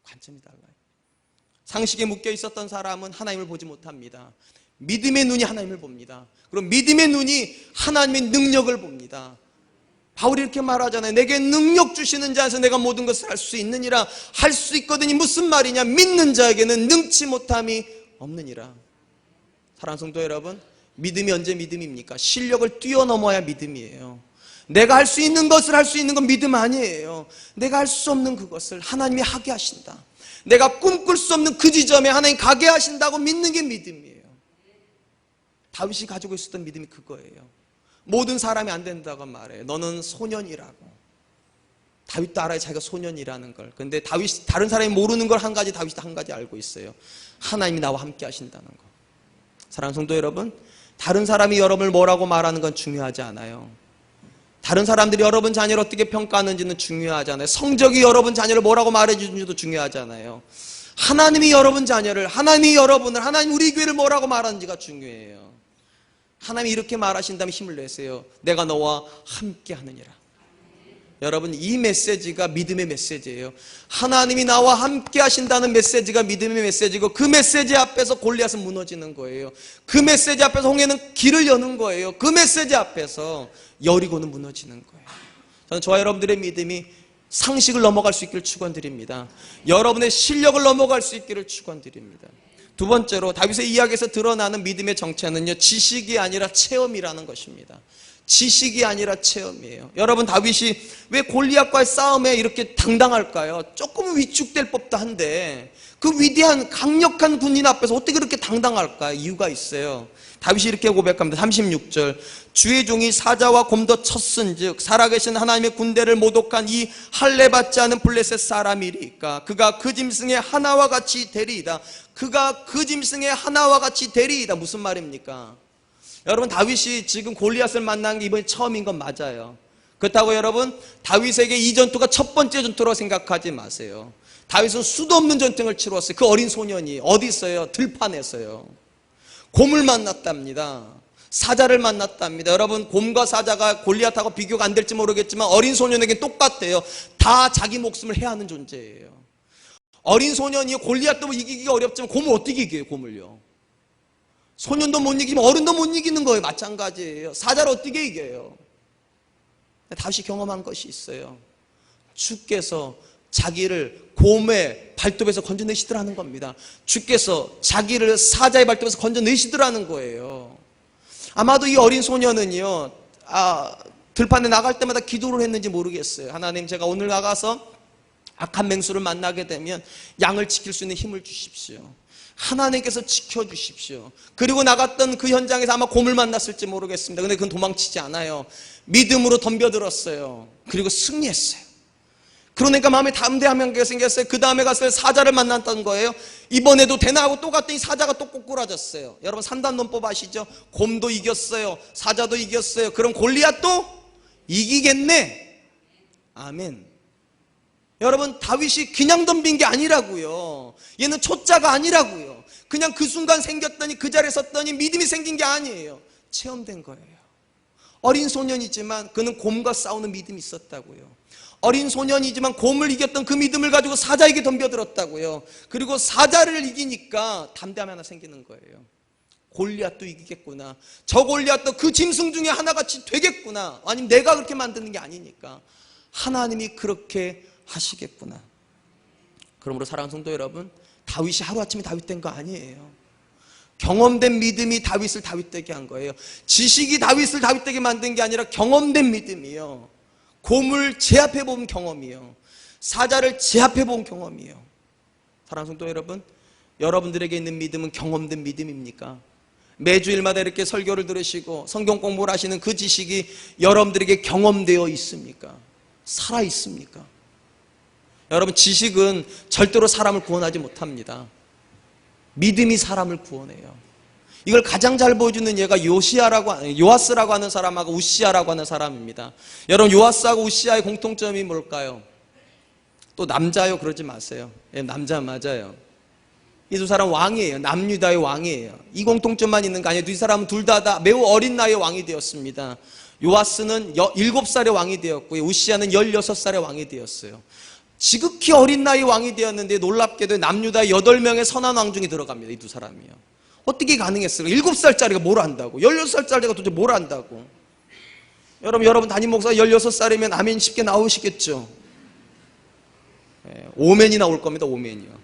S2: 관점이 달라요. 상식에 묶여 있었던 사람은 하나님을 보지 못합니다. 믿음의 눈이 하나님을 봅니다. 그럼 믿음의 눈이 하나님의 능력을 봅니다. 바울이 이렇게 말하잖아요. 내게 능력 주시는 자에서 내가 모든 것을 할 수 있느니라. 할 수 있거든이 무슨 말이냐? 믿는 자에게는 능치 못함이 없느니라. 사랑하는 성도 여러분, 믿음이 언제 믿음입니까? 실력을 뛰어넘어야 믿음이에요. 내가 할 수 있는 것을 할 수 있는 건 믿음 아니에요. 내가 할 수 없는 그것을 하나님이 하게 하신다. 내가 꿈꿀 수 없는 그 지점에 하나님 가게 하신다고 믿는 게 믿음이에요. 다윗이 가지고 있었던 믿음이 그거예요. 모든 사람이 안 된다고 말해요. 너는 소년이라고. 다윗도 알아요. 자기가 소년이라는 걸. 근데 다윗이, 다른 사람이 모르는 걸 한 가지, 다윗도 한 가지 알고 있어요. 하나님이 나와 함께 하신다는 거. 사랑하는 성도 여러분, 다른 사람이 여러분을 뭐라고 말하는 건 중요하지 않아요. 다른 사람들이 여러분 자녀를 어떻게 평가하는지는 중요하잖아요. 성적이 여러분 자녀를 뭐라고 말해주는지도 중요하잖아요. 하나님이 여러분 자녀를, 하나님이 여러분을, 하나님 우리 교회를 뭐라고 말하는지가 중요해요. 하나님이 이렇게 말하신다면 힘을 내세요. 내가 너와 함께 하느니라. 여러분, 이 메시지가 믿음의 메시지예요. 하나님이 나와 함께 하신다는 메시지가 믿음의 메시지고, 그 메시지 앞에서 골리앗은 무너지는 거예요. 그 메시지 앞에서 홍해는 길을 여는 거예요. 그 메시지 앞에서 여리고는 무너지는 거예요. 저는 저와 여러분들의 믿음이 상식을 넘어갈 수 있기를 축원드립니다. 여러분의 실력을 넘어갈 수 있기를 축원드립니다. 두 번째로 다윗의 이야기에서 드러나는 믿음의 정체는요, 지식이 아니라 체험이라는 것입니다. 지식이 아니라 체험이에요. 여러분, 다윗이 왜 골리앗과의 싸움에 이렇게 당당할까요? 조금 위축될 법도 한데 그 위대한 강력한 군인 앞에서 어떻게 그렇게 당당할까요? 이유가 있어요. 다윗이 이렇게 고백합니다. 36절, 주의 종이 사자와 곰도 쳤은즉 살아계신 하나님의 군대를 모독한 이 할례 받지 않은 블레셋 사람이리까 그가 그 짐승의 하나와 같이 되리이다. 그가 그 짐승의 하나와 같이 되리이다. 무슨 말입니까? 여러분, 다윗이 지금 골리앗을 만난 게 이번이 처음인 건 맞아요. 그렇다고 여러분, 다윗에게 이 전투가 첫 번째 전투라고 생각하지 마세요. 다윗은 수도 없는 전쟁을 치루었어요. 그 어린 소년이 어디 있어요? 들판에서요. 곰을 만났답니다. 사자를 만났답니다. 여러분, 곰과 사자가 골리앗하고 비교가 안 될지 모르겠지만 어린 소년에게 똑같아요. 다 자기 목숨을 해야 하는 존재예요. 어린 소년이 골리앗도 이기기가 어렵지만 곰을 어떻게 이겨요? 곰을요. 소년도 못 이기면 어른도 못 이기는 거예요. 마찬가지예요. 사자를 어떻게 이겨요? 다윗이 경험한 것이 있어요. 주께서 자기를 곰의 발톱에서 건져내시더라는 겁니다. 주께서 자기를 사자의 발톱에서 건져내시더라는 거예요. 아마도 이 어린 소년은요, 들판에 나갈 때마다 기도를 했는지 모르겠어요. 하나님, 제가 오늘 나가서 악한 맹수를 만나게 되면 양을 지킬 수 있는 힘을 주십시오. 하나님께서 지켜주십시오. 그리고 나갔던 그 현장에서 아마 곰을 만났을지 모르겠습니다. 근데 그건 도망치지 않아요. 믿음으로 덤벼들었어요. 그리고 승리했어요. 그러니까 마음에 담대함이 생겼어요. 그 다음에 가서 사자를 만났던 거예요. 이번에도 되나 하고 또 갔더니 사자가 또 꼬꾸라졌어요. 여러분 산단론법 아시죠? 곰도 이겼어요. 사자도 이겼어요. 그럼 골리앗도 이기겠네. 아멘. 여러분 다윗이 그냥 덤빈 게 아니라고요. 얘는 초짜가 아니라고요. 그냥 그 순간 생겼더니 그 자리에 섰더니 믿음이 생긴 게 아니에요. 체험된 거예요. 어린 소년이지만 그는 곰과 싸우는 믿음이 있었다고요. 어린 소년이지만 곰을 이겼던 그 믿음을 가지고 사자에게 덤벼들었다고요. 그리고 사자를 이기니까 담대함이 하나 생기는 거예요. 골리앗도 이기겠구나. 저 골리앗도 그 짐승 중에 하나같이 되겠구나. 아니면 내가 그렇게 만드는 게 아니니까 하나님이 그렇게 하시겠구나. 그러므로 사랑하는 성도 여러분, 다윗이 하루아침에 다윗 된 거 아니에요. 경험된 믿음이 다윗을 다윗되게 한 거예요. 지식이 다윗을 다윗되게 만든 게 아니라 경험된 믿음이요. 곰을 제압해 본 경험이요. 사자를 제압해 본 경험이요. 사랑하는 성도 여러분, 여러분들에게 있는 믿음은 경험된 믿음입니까? 매주일마다 이렇게 설교를 들으시고 성경 공부를 하시는 그 지식이 여러분들에게 경험되어 있습니까? 살아 있습니까? 여러분 지식은 절대로 사람을 구원하지 못합니다. 믿음이 사람을 구원해요. 이걸 가장 잘 보여주는 예가 요아스라고 하는 사람하고 우시아라고 하는 사람입니다. 여러분 요아스하고 우시아의 공통점이 뭘까요? 또 남자요 그러지 마세요. 예, 남자 맞아요. 이 두 사람 왕이에요. 남유다의 왕이에요. 이 공통점만 있는 거 아니에요. 두 사람은 둘 다 매우 어린 나이에 왕이 되었습니다. 요아스는 7살에 왕이 되었고요. 우시아는 16살에 왕이 되었어요. 지극히 어린 나이 왕이 되었는데 놀랍게도 남유다 8명의 선한 왕 중에 들어갑니다. 이 두 사람이요. 어떻게 가능했어요? 7살짜리가 뭘 안다고? 16살짜리가 도대체 뭘 안다고? 여러분 담임 목사 16살이면 아멘 쉽게 나오시겠죠? 오멘이 나올 겁니다. 오멘이요.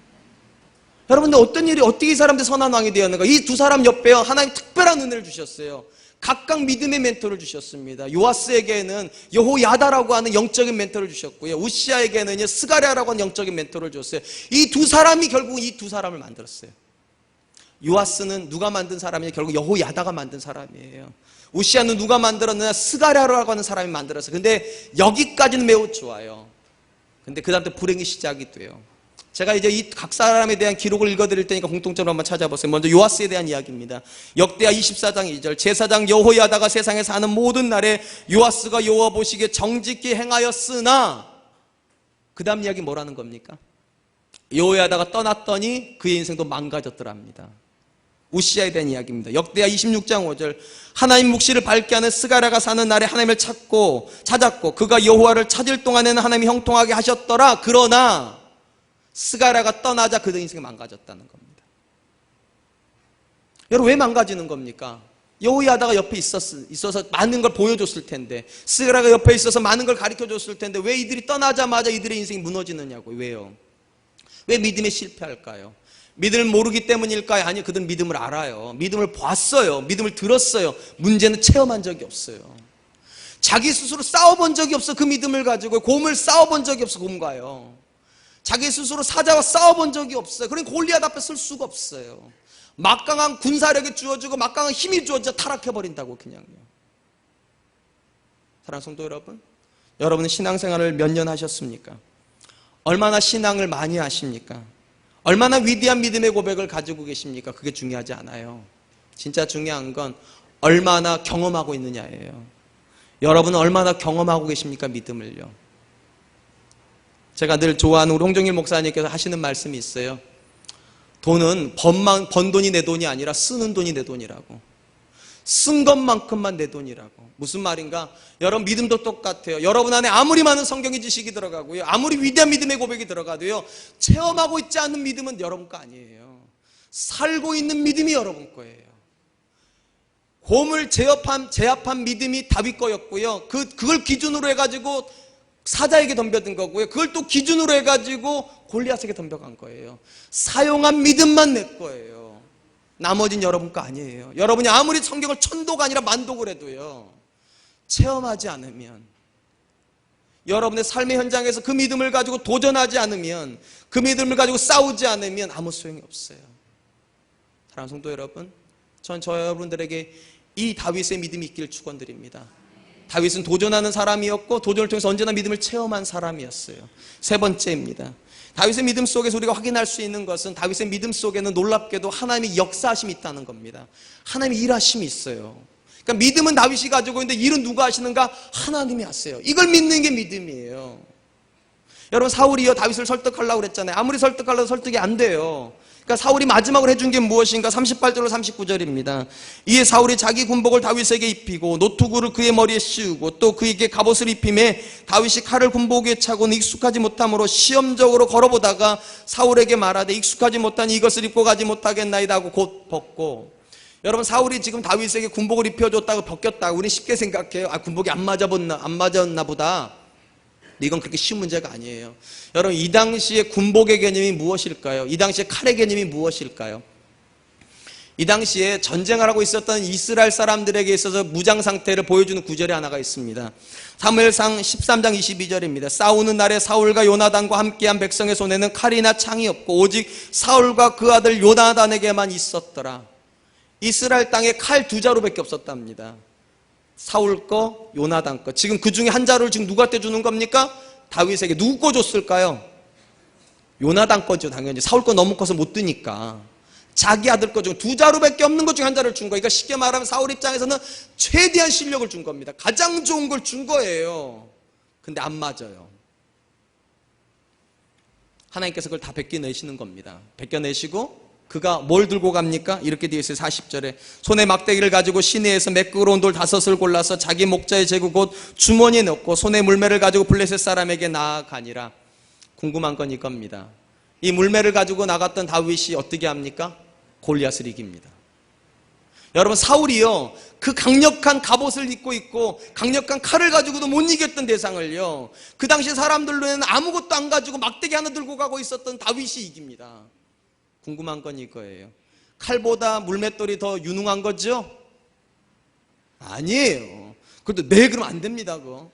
S2: 여러분들 어떤 일이 어떻게 이 사람들 선한 왕이 되었는가? 이 두 사람 옆에 하나님 특별한 은혜를 주셨어요. 각각 믿음의 멘토를 주셨습니다. 요아스에게는 여호야다라고 하는 영적인 멘토를 주셨고요. 우시아에게는 스가랴라고 하는 영적인 멘토를 줬어요. 이 두 사람이 결국 이 두 사람을 만들었어요. 요아스는 누가 만든 사람이냐? 결국 여호야다가 만든 사람이에요. 우시아는 누가 만들었느냐? 스가랴라고 하는 사람이 만들었어요. 근데 여기까지는 매우 좋아요. 근데 그 다음부터 불행이 시작이 돼요. 제가 이제 이 각 사람에 대한 기록을 읽어드릴 테니까 공통점을 한번 찾아보세요. 먼저 요아스에 대한 이야기입니다. 역대하 24장 2절 제사장 여호야다가 세상에 사는 모든 날에 요아스가 여호와 보시기에 정직히 행하였으나 그 다음 이야기 뭐라는 겁니까? 여호야다가 떠났더니 그의 인생도 망가졌더랍니다. 우시아에 대한 이야기입니다. 역대하 26장 5절 하나님 묵시를 밝게 하는 스가랴가 사는 날에 하나님을 찾았고 그가 여호와를 찾을 동안에는 하나님이 형통하게 하셨더라. 그러나 스가랴가 떠나자 그들 인생이 망가졌다는 겁니다. 여러분 왜 망가지는 겁니까? 여호야다가 옆에 있어서 많은 걸 보여줬을 텐데, 스가랴가 옆에 있어서 많은 걸 가르쳐줬을 텐데 왜 이들이 떠나자마자 이들의 인생이 무너지느냐고요. 왜요? 왜 믿음에 실패할까요? 믿음을 모르기 때문일까요? 아니요, 그들은 믿음을 알아요. 믿음을 봤어요. 믿음을 들었어요. 문제는 체험한 적이 없어요. 자기 스스로 싸워본 적이 없어. 그 믿음을 가지고 곰을 싸워본 적이 없어. 곰과요. 자기 스스로 사자와 싸워본 적이 없어요. 그러니 골리앗 앞에 설 수가 없어요. 막강한 군사력이 주어지고 막강한 힘이 주어져 타락해버린다고 그냥요. 사랑하는 성도 여러분, 여러분은 신앙생활을 몇 년 하셨습니까? 얼마나 신앙을 많이 하십니까? 얼마나 위대한 믿음의 고백을 가지고 계십니까? 그게 중요하지 않아요. 진짜 중요한 건 얼마나 경험하고 있느냐예요. 여러분은 얼마나 경험하고 계십니까? 믿음을요. 제가 늘 좋아하는 우리 홍정일 목사님께서 하시는 말씀이 있어요. 돈은 번 돈이 내 돈이 아니라 쓰는 돈이 내 돈이라고. 쓴 것만큼만 내 돈이라고. 무슨 말인가? 여러분 믿음도 똑같아요. 여러분 안에 아무리 많은 성경의 지식이 들어가고요, 아무리 위대한 믿음의 고백이 들어가도요, 체험하고 있지 않은 믿음은 여러분 거 아니에요. 살고 있는 믿음이 여러분 거예요. 곰을 제압한 믿음이 다윗 거였고요, 그걸 기준으로 해가지고 사자에게 덤벼든 거고요, 그걸 또 기준으로 해가지고 골리앗에게 덤벼간 거예요. 사용한 믿음만 내 거예요. 나머진 여러분 거 아니에요. 여러분이 아무리 성경을 천도가 아니라 만독을 해도요, 체험하지 않으면 여러분의 삶의 현장에서 그 믿음을 가지고 도전하지 않으면, 그 믿음을 가지고 싸우지 않으면 아무 소용이 없어요. 사랑하는 성도 여러분, 전 저 여러분들에게 이 다윗의 믿음이 있기를 축원드립니다. 다윗은 도전하는 사람이었고 도전을 통해서 언제나 믿음을 체험한 사람이었어요. 세 번째입니다. 다윗의 믿음 속에서 우리가 확인할 수 있는 것은, 다윗의 믿음 속에는 놀랍게도 하나님의 역사하심이 있다는 겁니다. 하나님의 일하심이 있어요. 그러니까 믿음은 다윗이 가지고 있는데 일은 누가 하시는가? 하나님이 하세요. 이걸 믿는 게 믿음이에요. 여러분, 사울이요 다윗을 설득하려고 그랬잖아요. 아무리 설득하려도 설득이 안 돼요. 그러니까 사울이 마지막으로 해준 게 무엇인가? 38절로 39절입니다. 이에 사울이 자기 군복을 다윗에게 입히고 노투구를 그의 머리에 씌우고 또 그에게 갑옷을 입힘에 다윗이 칼을 군복 위에 차고는 익숙하지 못함으로 시험적으로 걸어보다가 사울에게 말하되 익숙하지 못한 이것을 입고 가지 못하겠나이다 하고 곧 벗고. 여러분, 사울이 지금 다윗에게 군복을 입혀줬다고 벗겼다고 우리 쉽게 생각해요. 군복이 안 맞았나 보다. 이건 그렇게 쉬운 문제가 아니에요. 여러분, 이 당시에 군복의 개념이 무엇일까요? 이 당시에 칼의 개념이 무엇일까요? 이 당시에 전쟁을 하고 있었던 이스라엘 사람들에게 있어서 무장 상태를 보여주는 구절이 하나가 있습니다. 사무엘상 13장 22절입니다. 싸우는 날에 사울과 요나단과 함께한 백성의 손에는 칼이나 창이 없고 오직 사울과 그 아들 요나단에게만 있었더라. 이스라엘 땅에 칼 두 자루밖에 없었답니다. 사울 거, 요나단 거. 지금 그 중에 한 자루를 지금 누구한테 주는 겁니까? 다윗에게. 누구 거 줬을까요? 요나단 거죠, 당연히. 사울 거 너무 커서 못 드니까. 자기 아들 거 중 두 자루밖에 없는 것 중에 한 자루를 준 거예요. 그러니까 쉽게 말하면 사울 입장에서는 최대한 실력을 준 겁니다. 가장 좋은 걸 준 거예요. 근데 안 맞아요. 하나님께서 그걸 다 벗겨내시는 겁니다. 벗겨내시고 그가 뭘 들고 갑니까? 이렇게 되어 있어요. 40절에 손에 막대기를 가지고 시내에서 매끄러운 돌 5을 골라서 자기 목자의 제구 곧 주머니에 넣고 손에 물매를 가지고 블레셋 사람에게 나아가니라. 궁금한 건 이겁니다. 이 물매를 가지고 나갔던 다윗이 어떻게 합니까? 골리앗을 이깁니다. 여러분, 사울이요 그 강력한 갑옷을 입고 있고 강력한 칼을 가지고도 못 이겼던 대상을요, 그 당시 사람들로는 아무것도 안 가지고 막대기 하나 들고 가고 있었던 다윗이 이깁니다. 궁금한 건 이거예요. 칼보다 물맷돌이 더 유능한 거죠? 아니에요. 그것도 네 그러면 안 됩니다. 그거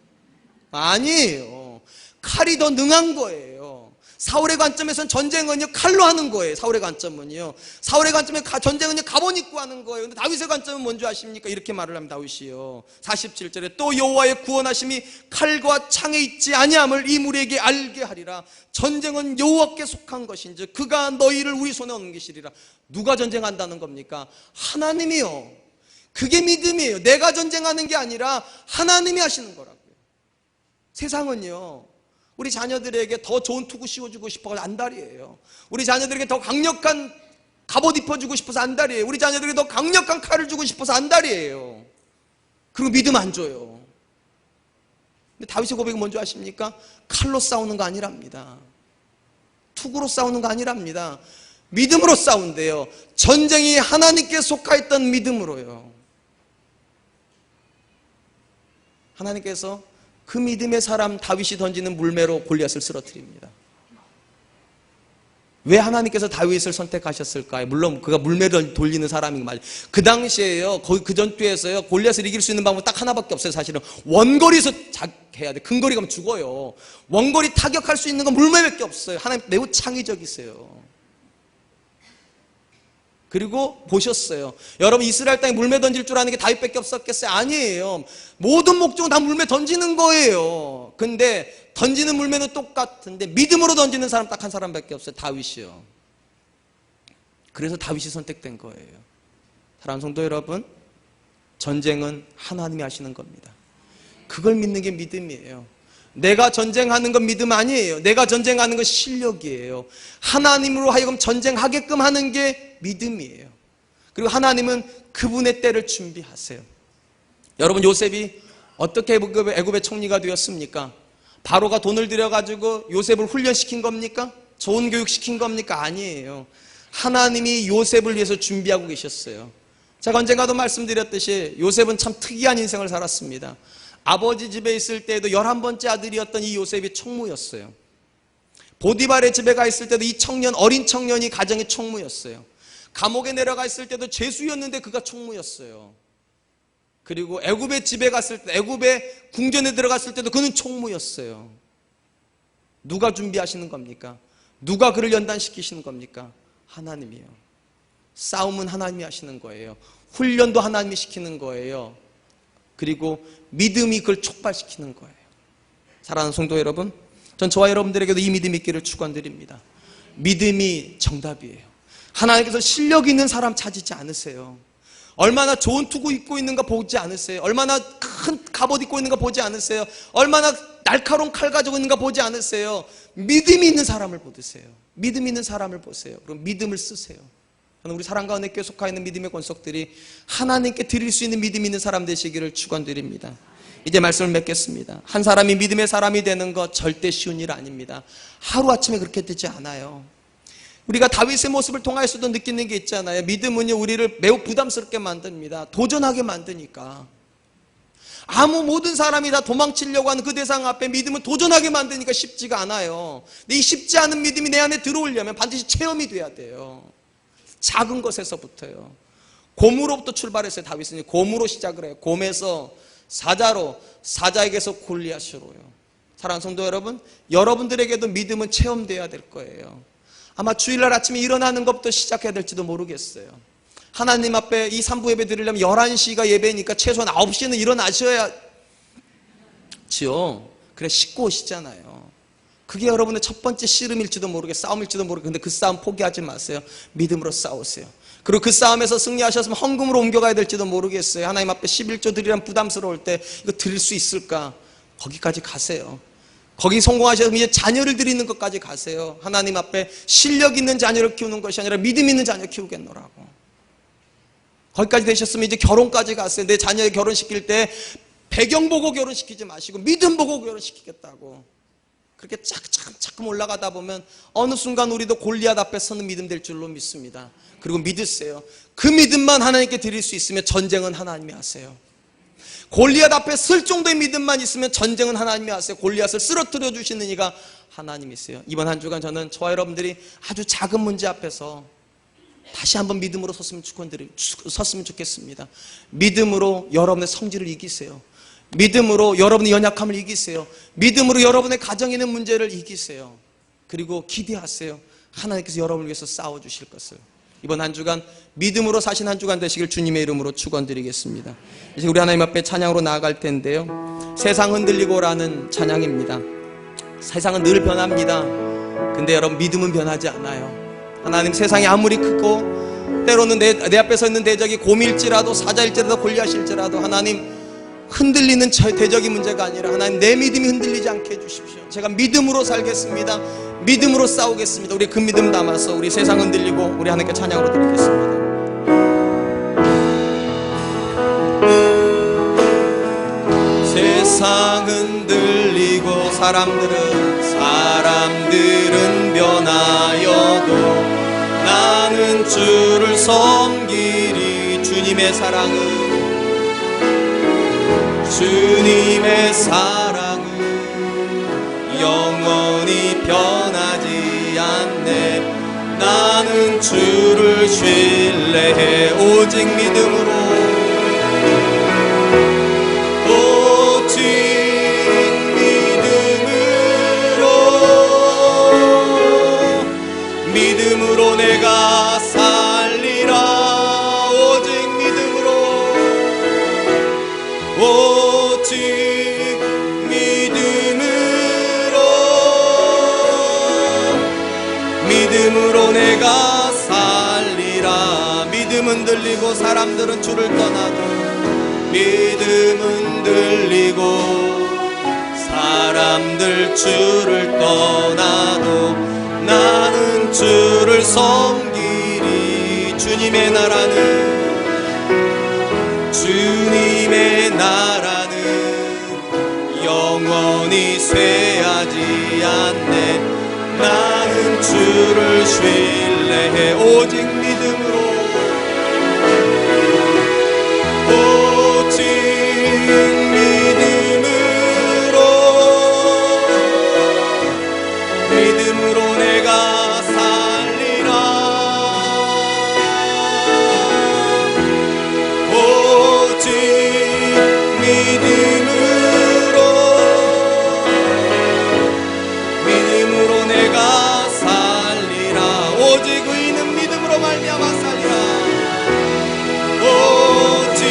S2: 아니에요. 칼이 더 능한 거예요. 사울의 관점에서는 전쟁은요 칼로 하는 거예요. 사울의 관점은요, 사울의 관점에 전쟁은요 갑옷 입고 하는 거예요. 근데 다윗의 관점은 뭔지 아십니까? 이렇게 말을 합니다. 다윗이요 47절에 또 여호와의 구원하심이 칼과 창에 있지 아니함을 이 무리에게 알게 하리라. 전쟁은 여호와께 속한 것인지 그가 너희를 우리 손에 넘기시리라. 누가 전쟁한다는 겁니까? 하나님이요. 그게 믿음이에요. 내가 전쟁하는 게 아니라 하나님이 하시는 거라고요. 세상은요 우리 자녀들에게 더 좋은 투구 씌워주고 싶어서 안달이에요. 우리 자녀들에게 더 강력한 갑옷 입혀주고 싶어서 안달이에요. 우리 자녀들에게 더 강력한 칼을 주고 싶어서 안달이에요. 그리고 믿음 안 줘요. 근데 다윗의 고백은 뭔지 아십니까? 칼로 싸우는 거 아니랍니다. 투구로 싸우는 거 아니랍니다. 믿음으로 싸운대요. 전쟁이 하나님께 속하였던 믿음으로요. 하나님께서 그 믿음의 사람 다윗이 던지는 물매로 골리앗을 쓰러뜨립니다. 왜 하나님께서 다윗을 선택하셨을까요? 물론 그가 물매를 돌리는 사람인 거 맞아요. 그 당시에요, 거기 그 전투에서요 골리앗을 이길 수 있는 방법 딱 하나밖에 없어요. 사실은 원거리에서 해야 돼. 근거리 가면 죽어요. 원거리 타격할 수 있는 건 물매밖에 없어요. 하나님 매우 창의적이세요. 그리고 보셨어요. 여러분, 이스라엘 땅에 물매 던질 줄 아는 게 다윗밖에 없었겠어요? 아니에요. 모든 목적은 다 물매 던지는 거예요. 근데 던지는 물매는 똑같은데 믿음으로 던지는 사람 딱 한 사람밖에 없어요. 다윗이요. 그래서 다윗이 선택된 거예요. 사랑하는 성도 여러분, 전쟁은 하나님이 하시는 겁니다. 그걸 믿는 게 믿음이에요. 내가 전쟁하는 건 믿음 아니에요. 내가 전쟁하는 건 실력이에요. 하나님으로 하여금 전쟁하게끔 하는 게 믿음이에요. 그리고 하나님은 그분의 때를 준비하세요. 여러분, 요셉이 어떻게 애굽의 총리가 되었습니까? 바로가 돈을 들여가지고 요셉을 훈련시킨 겁니까? 좋은 교육 시킨 겁니까? 아니에요. 하나님이 요셉을 위해서 준비하고 계셨어요. 제가 언젠가도 말씀드렸듯이 요셉은 참 특이한 인생을 살았습니다. 아버지 집에 있을 때에도 11번째 아들이었던 이 요셉이 총무였어요. 보디발의 집에 가 있을 때도 이 어린 청년이 가정의 총무였어요. 감옥에 내려가 있을 때도 죄수였는데 그가 총무였어요. 그리고 애굽의 집에 갔을 때, 애굽의 궁전에 들어갔을 때도 그는 총무였어요. 누가 준비하시는 겁니까? 누가 그를 연단시키시는 겁니까? 하나님이요. 싸움은 하나님이 하시는 거예요. 훈련도 하나님이 시키는 거예요. 그리고 믿음이 그걸 촉발시키는 거예요. 사랑하는 성도 여러분, 전 저와 여러분들에게도 이 믿음이 있기를 축원드립니다. 믿음이 정답이에요. 하나님께서 실력 있는 사람 찾지 않으세요. 얼마나 좋은 투구 입고 있는가 보지 않으세요. 얼마나 큰 갑옷 입고 있는가 보지 않으세요. 얼마나 날카로운 칼 가지고 있는가 보지 않으세요. 믿음이 있는 사람을 보세요. 믿음 있는 사람을 보세요. 그럼 믿음을 쓰세요. 저는 우리 사랑과 은혜교회 속하 있는 믿음의 권속들이 하나님께 드릴 수 있는 믿음 있는 사람 되시기를 축원드립니다. 이제 말씀을 맺겠습니다. 한 사람이 믿음의 사람이 되는 것 절대 쉬운 일 아닙니다. 하루아침에 그렇게 되지 않아요. 우리가 다윗의 모습을 통해서도 느끼는 게 있잖아요. 믿음은요, 우리를 매우 부담스럽게 만듭니다. 도전하게 만드니까. 모든 사람이 다 도망치려고 하는 그 대상 앞에 믿음은 도전하게 만드니까 쉽지가 않아요. 근데 이 쉽지 않은 믿음이 내 안에 들어오려면 반드시 체험이 돼야 돼요. 작은 것에서부터요. 곰으로부터 출발했어요. 다윗은 곰으로 시작을 해요. 곰에서 사자로, 사자에게서 골리앗으로요. 사랑하는 성도 여러분, 여러분들에게도 믿음은 체험돼야 될 거예요. 아마 주일날 아침에 일어나는 것부터 시작해야 될지도 모르겠어요. 하나님 앞에 이 3부 예배 드리려면 11시가 예배니까 최소한 9시는 일어나셔야지요. 그래 씻고 오시잖아요. 그게 여러분의 첫 번째 씨름일지도 모르게 싸움일지도 모르게, 근데 그 싸움 포기하지 마세요. 믿음으로 싸우세요. 그리고 그 싸움에서 승리하셨으면 헌금으로 옮겨가야 될지도 모르겠어요. 하나님 앞에 11조 드리려면 부담스러울 때 이거 드릴 수 있을까? 거기까지 가세요. 거기 성공하셔서 이제 자녀를 드리는 것까지 가세요. 하나님 앞에 실력 있는 자녀를 키우는 것이 아니라 믿음 있는 자녀 키우겠노라고. 거기까지 되셨으면 이제 결혼까지 가세요. 내 자녀의 결혼시킬 때 배경 보고 결혼시키지 마시고 믿음 보고 결혼시키겠다고. 그렇게 차츰 올라가다 보면 어느 순간 우리도 골리앗 앞에 서는 믿음 될 줄로 믿습니다. 그리고 믿으세요. 그 믿음만 하나님께 드릴 수 있으면 전쟁은 하나님이 하세요. 골리앗 앞에 설 정도의 믿음만 있으면 전쟁은 하나님이 하세요. 골리앗을 쓰러뜨려 주시는 이가 하나님이세요. 이번 한 주간 저는 저와 여러분들이 아주 작은 문제 앞에서 다시 한번 믿음으로 섰으면 좋겠습니다. 믿음으로 여러분의 성질을 이기세요. 믿음으로 여러분의 연약함을 이기세요. 믿음으로 여러분의 가정에 있는 문제를 이기세요. 그리고 기대하세요. 하나님께서 여러분을 위해서 싸워주실 것을. 이번 한 주간 믿음으로 사신 한 주간 되시길 주님의 이름으로 축원드리겠습니다. 이제 우리 하나님 앞에 찬양으로 나아갈 텐데요, 세상 흔들리고라는 찬양입니다. 세상은 늘 변합니다. 근데 여러분, 믿음은 변하지 않아요. 하나님, 세상이 아무리 크고 때로는 내 앞에 서 있는 대적이 곰일지라도 사자일지라도 골리앗일지라도 하나님, 흔들리는 대적이 문제가 아니라 하나님, 내 믿음이 흔들리지 않게 해주십시오. 제가 믿음으로 살겠습니다. 믿음으로 싸우겠습니다. 우리 그 믿음 담아서 우리 세상 흔들리고 우리 하나님께 찬양으로 드리겠습니다. 세상 흔들리고 사람들은 변하여도 나는 주를 섬기리. 주님의 사랑은 영원히 변하지 않네. 나는 주를 신뢰해 오직 믿음으로, 오직 믿음으로 내가 살리라. 오직 믿음으로 내가 살리라. 믿음 흔들리고 사람들은 주를 떠나도, 믿음 흔들리고 사람들 주를 떠나도 나는 주를 섬기리. 주님의 나라는 영원히 쇠하지 않네. 나는 주를 신뢰해 오직 믿음으로, 오직 믿음으로 내가 살리라. 오직 말미암아 살리라. 오직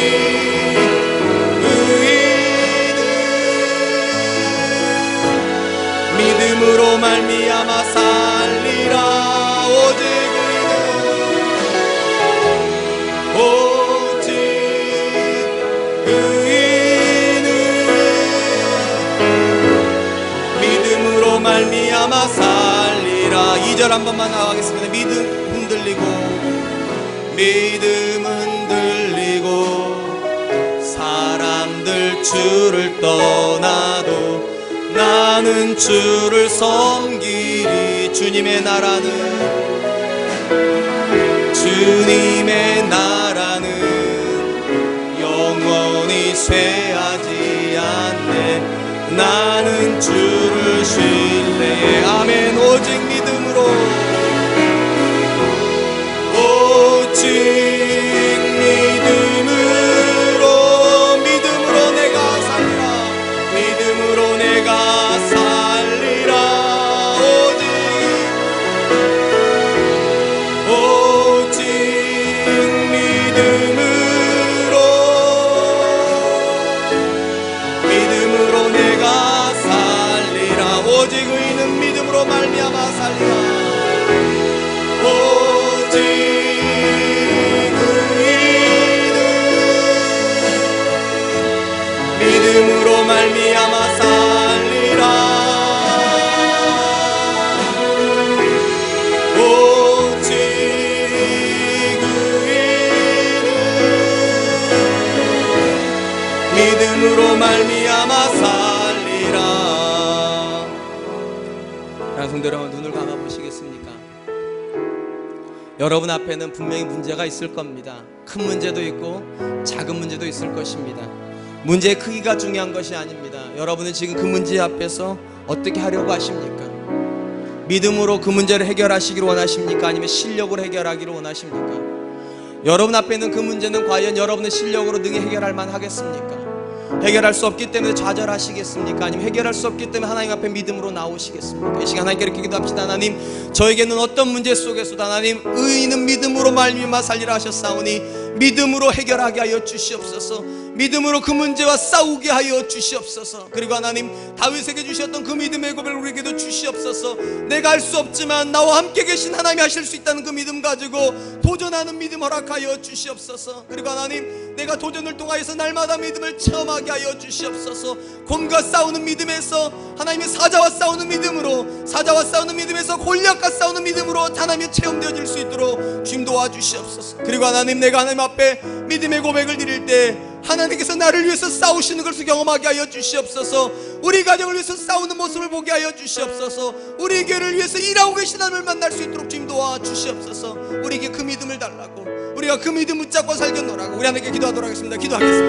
S2: 의인은 믿음으로 말미암아 살리라. 오직 의인은 오직 의인은 믿음으로 말미암아 살리라. 2절 한 번만 나가겠습니다. 믿음 흔들리고 사람들 주를 떠나도 나는 주를 섬기리. 주님의 나라는 영원히 쇠하지 않네. 나는 주를 신뢰해. 아멘. 오직 믿음으로 내가 살리라. 오직 믿음으로 내가 살리라. 오직 의인은 믿음으로 말미암아 살리라. 오직 의인은 믿음으로 말미암아 살리라. 오직 의인은 믿음으로 말미암아 살리라. 성도 여러분, 눈을 감아 보시겠습니까? 여러분 앞에는 분명히 문제가 있을 겁니다. 큰 문제도 있고 작은 문제도 있을 것입니다. 문제의 크기가 중요한 것이 아닙니다. 여러분은 지금 그 문제 앞에서 어떻게 하려고 하십니까? 믿음으로 그 문제를 해결하시기를 원하십니까? 아니면 실력으로 해결하기를 원하십니까? 여러분 앞에 있는 그 문제는 과연 여러분의 실력으로 능히 해결할 만하겠습니까? 해결할 수 없기 때문에 좌절하시겠습니까? 아니면 해결할 수 없기 때문에 하나님 앞에 믿음으로 나오시겠습니까? 이 시간 하나님께 이렇게 기도합시다. 하나님, 저에게는 어떤 문제 속에서도 하나님 의인은 믿음으로 말미암아 살리라 하셨사오니 믿음으로 해결하게 하여 주시옵소서. 믿음으로 그 문제와 싸우게 하여 주시옵소서. 그리고 하나님, 다윗에게 주셨던 그 믿음의 고백을 우리에게도 주시옵소서. 내가 할 수 없지만 나와 함께 계신 하나님이 하실 수 있다는 그 믿음 가지고 도전하는 믿음 허락하여 주시옵소서. 그리고 하나님, 내가 도전을 통하여서 날마다 믿음을 체험하게 하여 주시옵소서. 곰과 싸우는 믿음에서 하나님의 사자와 싸우는 믿음으로, 사자와 싸우는 믿음에서 골리앗과 싸우는 믿음으로 하나님의 체험되어질 수 있도록 주님 도와주시옵소서. 그리고 하나님, 내가 하나님 앞에 믿음의 고백을 드릴 때 하나님께서 나를 위해서 싸우시는 것을 경험하게 하여 주시옵소서. 우리 가정을 위해서 싸우는 모습을 보게 하여 주시옵소서. 우리 교회를 위해서 일하고 계신 하나님을 만날 수 있도록 주님 도와주시옵소서. 우리에게 그 믿음을 달라고, 우리가 그 믿음 붙잡고 살겠노라고 우리 하나님께 기도하도록 하겠습니다. 기도하겠습니다.